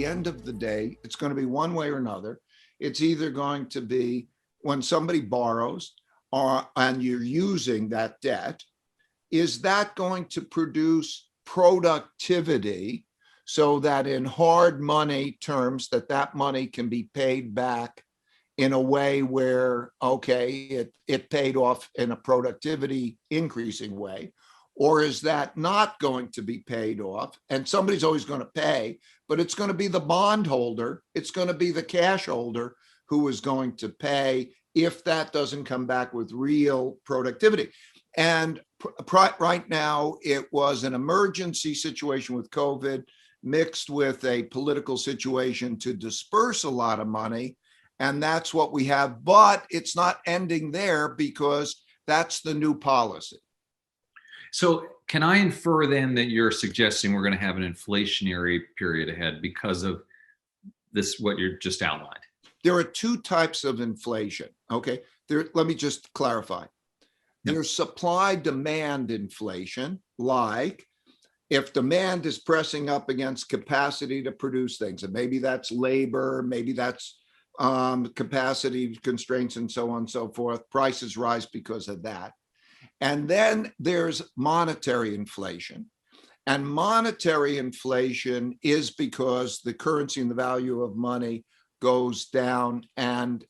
the end of the day, it's going to be one way or another. It's either going to be when somebody borrows and you're using that debt, is that going to produce productivity so that in hard money terms, that money can be paid back in a way where, okay, it paid off in a productivity increasing way? Or is that not going to be paid off? And somebody's always going to pay, but it's going to be the bondholder, it's going to be the cash holder who is going to pay if that doesn't come back with real productivity. And right now, it was an emergency situation with COVID mixed with a political situation to disperse a lot of money. And that's what we have. But it's not ending there because that's the new policy. So can I infer then that you're suggesting we're going to have an inflationary period ahead because of this, what you just outlined? There are two types of inflation. Okay. Let me just clarify. There's supply-demand inflation, like if demand is pressing up against capacity to produce things, and maybe that's labor, maybe that's capacity constraints and so on and so forth, prices rise because of that. And then there's monetary inflation. And monetary inflation is because the currency and the value of money goes down. And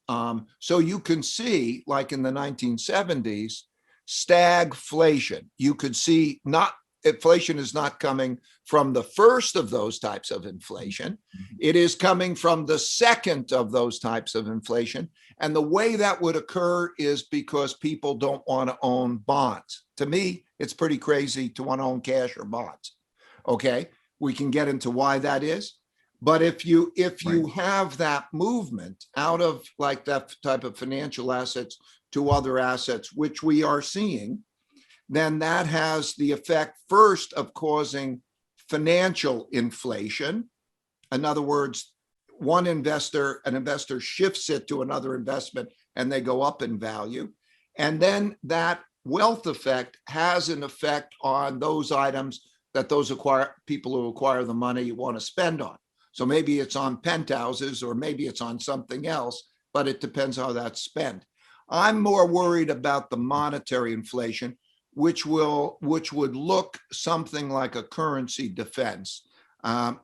so you can see, like in the 1970s, stagflation. You could see inflation is not coming from the first of those types of inflation. It is coming from the second of those types of inflation. And the way that would occur is because people don't want to own bonds. To me, it's pretty crazy to want to own cash or bonds. Okay, we can get into why that is. But if you have that movement out of like that type of financial assets to other assets, which we are seeing, then that has the effect first of causing financial inflation. In other words, an investor shifts it to another investment and they go up in value. And then that wealth effect has an effect on those items that people who acquire the money want to spend on. So maybe it's on penthouses or maybe it's on something else, but it depends how that's spent. I'm more worried about the monetary inflation, which would look something like a currency defense.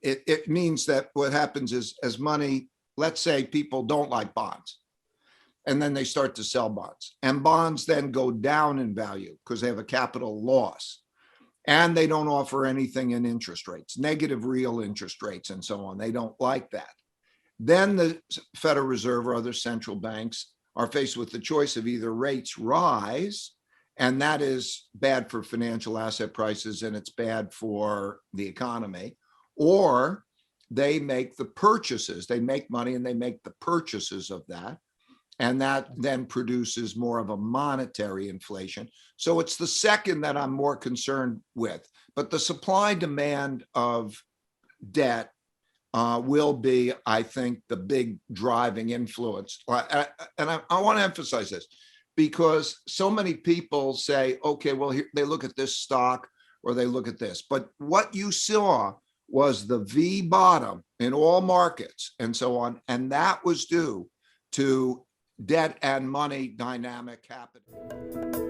It means that what happens is, as money, let's say people don't like bonds, and then they start to sell bonds, and bonds then go down in value because they have a capital loss, and they don't offer anything in interest rates, negative real interest rates, and so on. They don't like that. Then the Federal Reserve or other central banks are faced with the choice of either rates rise, and that is bad for financial asset prices and it's bad for the economy, or they make the purchases. They make money and they make the purchases of that. And that then produces more of a monetary inflation. So it's the second that I'm more concerned with. But the supply demand of debt will be, I think, the big driving influence. And I want to emphasize this because so many people say, okay, well, here, they look at this stock or they look at this. But what you saw was the V bottom in all markets and so on. And that was due to debt and money dynamic happening.